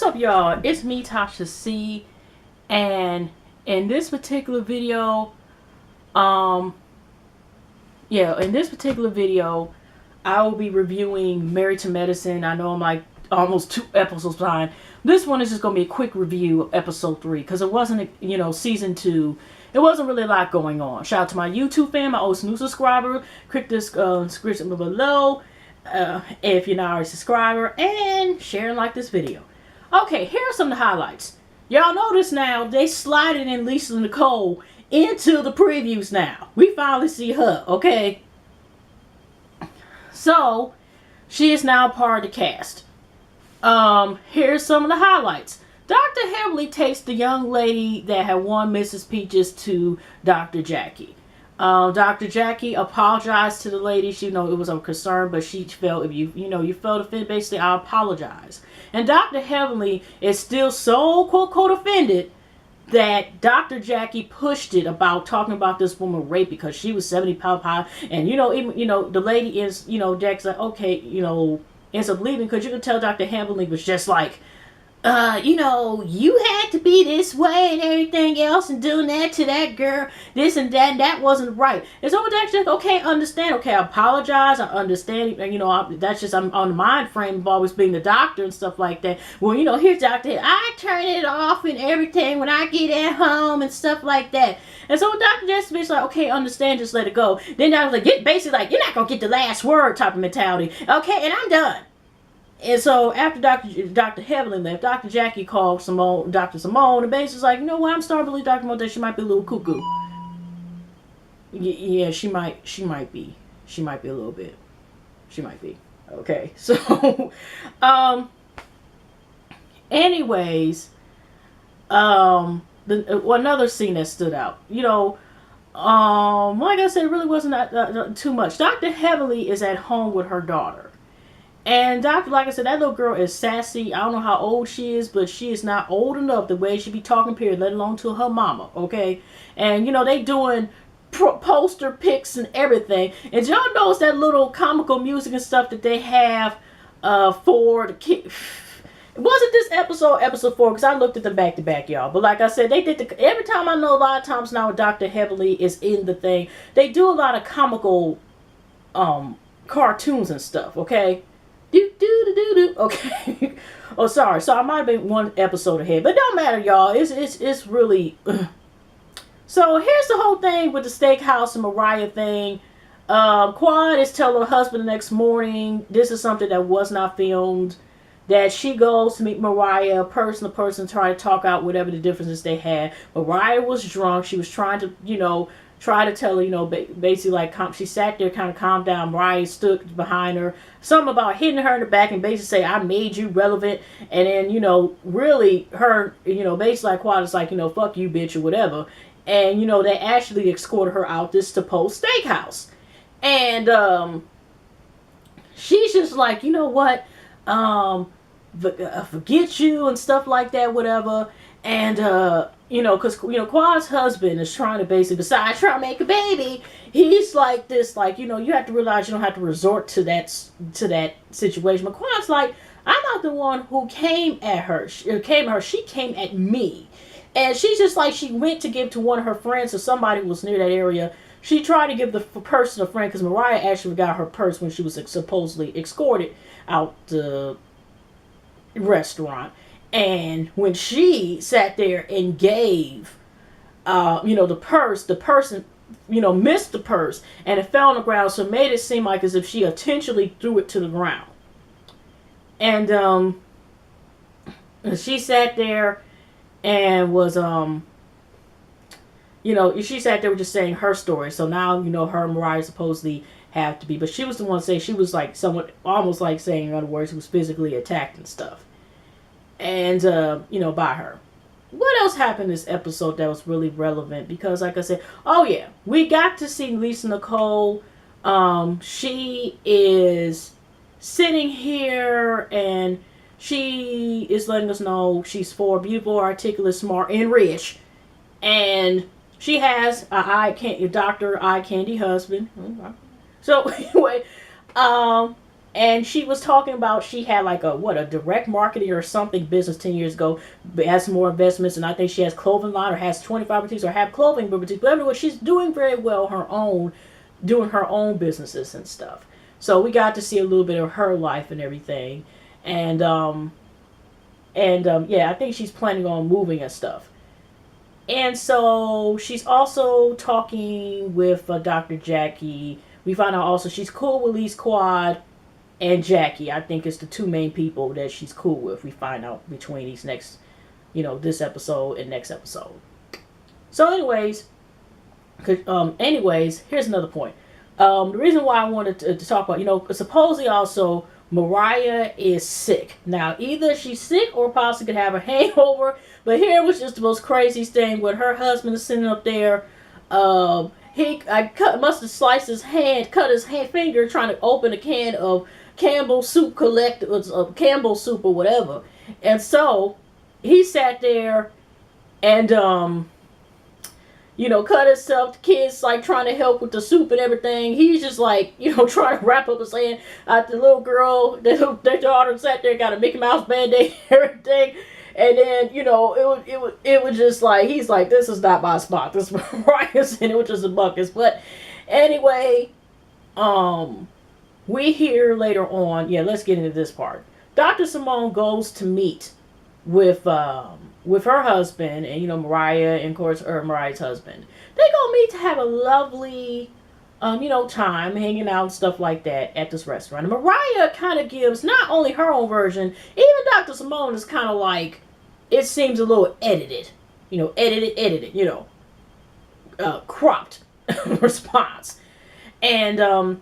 up, y'all? It's me, Tasha C, and in this particular video, um, in this particular video, I will be reviewing Married to Medicine. I know I'm like almost 2 episodes behind. This one is just gonna be a quick review of episode 3 because it wasn't, season 2. It wasn't really a lot going on. Shout out to my YouTube fan, my old new subscriber. Click this description below if you're not already a subscriber, and share and like this video. Okay, here are some of the highlights. Y'all notice now they slided in Lisa Nicole into the previews now. We finally see her, okay? So, she is now part of the cast. Here's some of the highlights. Dr. Heavenly takes the young lady that had won Mrs. Peaches to Dr. Jackie. Dr. Jackie apologized to the lady. She, it was a concern, but she felt if you felt offended, basically, I apologize. And Dr. Heavenly is still so quote offended that Dr. Jackie pushed it about talking about this woman rape because she was 70 pounds high. And, the lady is, Jack's like, okay, ends up leaving because you can tell Dr. Heavenly was just like, you had to be this way and everything else and doing that to that girl, this and that, and that wasn't right. And so that's just, okay, understand, okay, I apologize, I understand, that's just, I'm on the mind frame of always being the doctor and stuff like that. Well, here's Dr. I turn it off and everything when I get at home and stuff like that. And so Dr. Jessica's like, okay, understand, just let it go. Then I was like, basically like, you're not going to get the last word type of mentality. Okay, and I'm done. And so after Dr. Heavenly left, Dr. Jackie called Dr. Simone, and basically was like, you know what, I'm starting to believe Dr. Simone that she might be a little cuckoo. Yeah, she might be. She might be a little bit. She might be. Okay, so, anyways, another scene that stood out, like I said, it really wasn't that too much. Dr. Heavenly is at home with her daughter. And like I said, that little girl is sassy. I don't know how old she is, but she is not old enough the way she be talking, period, let alone to her mama, okay? And, they doing poster pics and everything. And y'all notice that little comical music and stuff that they have for the kids. Wasn't this episode 4, because I looked at them back to back, y'all. But like I said, they did every time. I know a lot of times now Dr. Heavenly is in the thing, they do a lot of comical cartoons and stuff, okay? Okay. Oh, sorry. So I might have been 1 episode ahead, but it don't matter, y'all. It's really. So here's the whole thing with the steakhouse and Mariah thing. Quad is telling her husband the next morning this is something that was not filmed. That she goes to meet Mariah, person to person, trying to talk out whatever the differences they had. Mariah was drunk. She was trying to, try to tell her, basically like she sat there, kind of calmed down. Mariah stood behind her. Something about hitting her in the back and basically say, I made you relevant. And then, really her, basically like Quad is like, fuck you, bitch, or whatever. And, they actually escorted her out this supposed steakhouse. And she's just like, you know what? Forget you and stuff like that, whatever. And, because, Quad's husband is trying to basically, besides trying to make a baby, he's like this, like, you have to realize you don't have to resort to that situation. But Quad's like, I'm not the one who came at her. She came at me. And she's just like, she went to give to one of her friends or somebody who was near that area. She tried to give the person a friend because Mariah actually got her purse when she was supposedly escorted out the restaurant. And when she sat there and gave, the purse, the person, missed the purse and it fell on the ground. So it made it seem like as if she intentionally threw it to the ground. And she sat there and was, she sat there just saying her story. So now, her and Mariah supposedly have to be, but she was the one saying, she was like somewhat, almost like saying, in other words, who was physically attacked and stuff. And, by her. What else happened in this episode that was really relevant? Because, like I said, oh yeah, we got to see Lisa Nicole. She is sitting here and she is letting us know she's beautiful, articulate, smart, and rich. And she has a Dr. Eye Candy husband. So, anyway, And she was talking about she had like a direct marketing or something business 10 years ago, has some more investments, and I think she has clothing line or has 25 boutiques or have clothing boutiques. But anyway, she's doing very well doing her own businesses and stuff. So we got to see a little bit of her life and everything, and yeah, I think she's planning on moving and stuff. And so she's also talking with Dr. Jackie. We find out also she's cool with Lee Squad and Jackie. I think it's the two main people that she's cool with. We find out between these next, this episode and next episode. So, anyways, here's another point. The reason why I wanted to talk about, supposedly also Mariah is sick. Now, either she's sick or possibly could have a hangover. But here was just the most crazy thing when her husband is sitting up there. Must have sliced his hand, cut his finger trying to open a can of Campbell soup Campbell soup or whatever. And so he sat there and cut himself. The kids like trying to help with the soup and everything. He's just like, trying to wrap up his hand. The little girl, their daughter sat there, got a Mickey Mouse band-aid and everything. And then, it was just like, he's like, this is not my spot. This is Mariah's, and it was just a bucket. But anyway, we hear later on, let's get into this part. Dr. Simone goes to meet with her husband and, Mariah and, of course, Mariah's husband. They go meet to have a lovely, time hanging out and stuff like that at this restaurant. And Mariah kind of gives not only her own version, even Dr. Simone is kind of like, it seems a little edited, cropped response. And,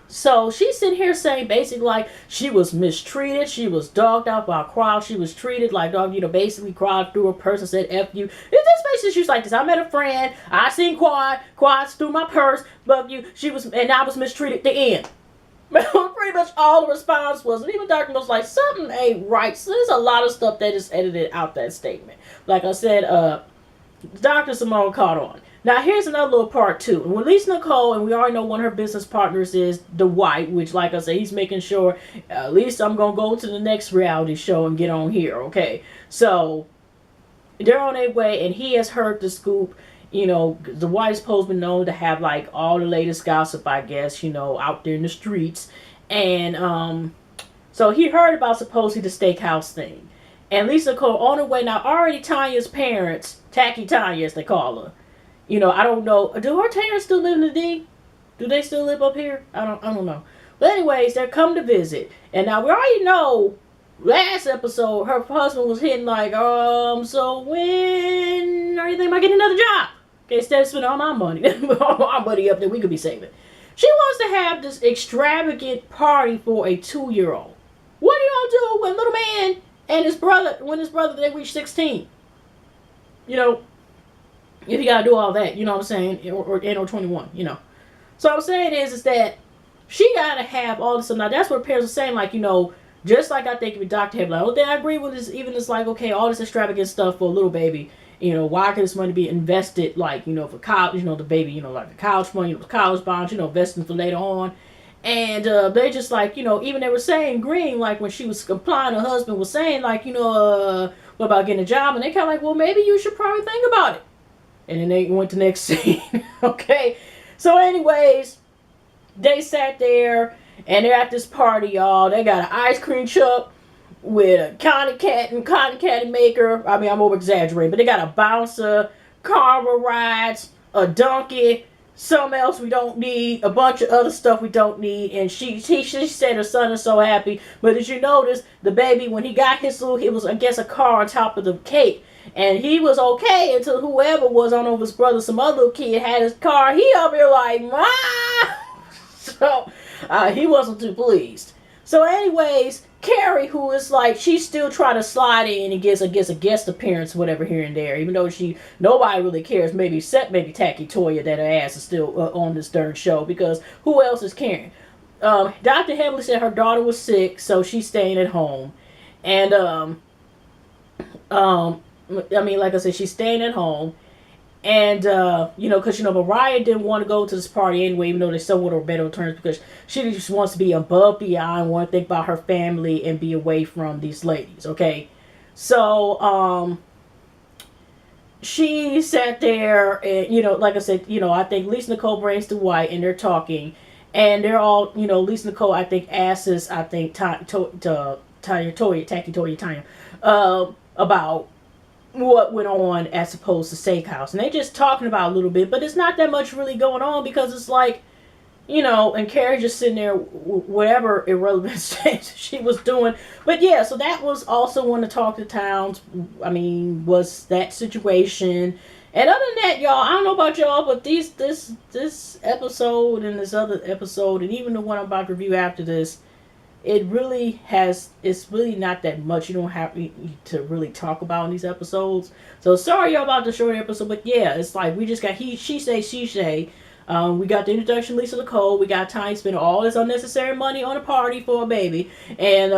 so she's sitting here saying basically like she was mistreated, she was dogged out by a crowd, she was treated like dog, basically cried through a person, said F you. It's just basically she's like this. I met a friend, I seen Quad through my purse, but and I was mistreated, the end. Pretty much all the response was, and even Dr. was like, something ain't right. So there's a lot of stuff that is edited out that statement. Like I said, Dr. Simone caught on. Now, here's another little part, too. When Lisa Nicole, and we already know one of her business partners is Dwight, which, like I said, he's making sure, at least I'm going to go to the next reality show and get on here, okay? So, they're on their way, and he has heard the scoop. Dwight's supposed to be known to have, like, all the latest gossip, I guess, out there in the streets. And, so he heard about supposedly the steakhouse thing. And Lisa Nicole, on her way, now, already Tanya's parents, Tacky Tanya, as they call her, I don't know. Do her parents still live in the D? Do they still live up here? I don't know. But anyways, they're come to visit. And now we already know, last episode, her husband was hitting like, so when are you thinking about getting another job? Okay, instead of spending all my money, all my money up there we could be saving. She wants to have this extravagant party for a 2-year-old. What are you gonna do when little man and his brother, they reach 16? If you gotta do all that, you know what I'm saying, or 21, So what I'm saying is that she gotta have all this stuff. Now that's what parents are saying, like, just like I think with Dr. Head, like, I agree with this, even it's like, okay, all this extravagant stuff for a little baby, why could this money be invested, like, for college, the baby, like the college money, college bonds, investing for later on. And they just like, even they were saying Green, like when she was complying, her husband was saying, like, what about getting a job? And they kind of like, well, maybe you should probably think about it. And then they went to the next scene. Okay. So anyways, they sat there and they're at this party, y'all. They got an ice cream truck with a cotton candy maker. I mean, I'm over exaggerating, but they got a bouncer, carnival rides, a donkey, something else we don't need, a bunch of other stuff we don't need. And she said her son is so happy. But as you notice, the baby, when he got his little, it was, I guess, a car on top of the cake. And he was okay until whoever was, I don't know if his brother, some other little kid had his car. He up here like, Ma! So, he wasn't too pleased. So anyways, Carrie, who is like, she's still trying to slide in and gets a guest appearance, whatever, here and there. Even though nobody really cares. Maybe Tacky Toya, that her ass is still on this darn show. Because who else is caring? Dr. Heavenly said her daughter was sick, so she's staying at home. And, like I said, she's staying at home. And, because, Mariah didn't want to go to this party anyway, even though they somewhat on better terms, because she just wants to be above beyond, want to think about her family and be away from these ladies, okay? So, she sat there and, like I said, I think Lisa Nicole brings to White and they're talking. And they're all, Lisa Nicole, I think, asks, I think, Tanya, about what went on as opposed to Steakhouse. And they just talking about a little bit, but it's not that much really going on because it's like, and Carrie just sitting there, whatever irrelevant things she was doing. But yeah, so that was also one to talk to Towns. I mean, was that situation. And other than that, y'all, I don't know about y'all, but this episode and this other episode, and even the one I'm about to review after this, it's really not that much you don't have to really talk about in these episodes. So sorry y'all about the short episode, but yeah, it's like we just got she say. We got the introduction of Lisa Nicole. We got Tanya spending all this unnecessary money on a party for a baby. And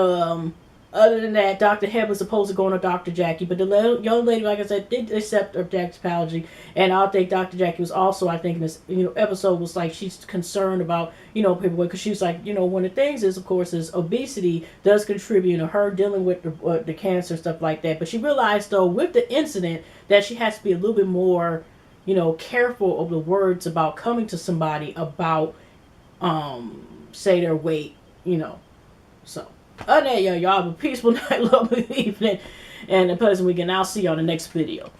other than that, Dr. Heb was supposed to go on to Dr. Jackie. But the young lady, like I said, did accept her Jackie's apology. And I think Dr. Jackie was also, I think, in this episode was like she's concerned about, people, because she was like, one of the things is, of course, is obesity does contribute to her dealing with the cancer, stuff like that. But she realized, though, with the incident, that she has to be a little bit more careful of the words about coming to somebody about, say their weight, So, other than that, y'all have a peaceful night, lovely evening, and a pleasant weekend. I'll see you on the next video.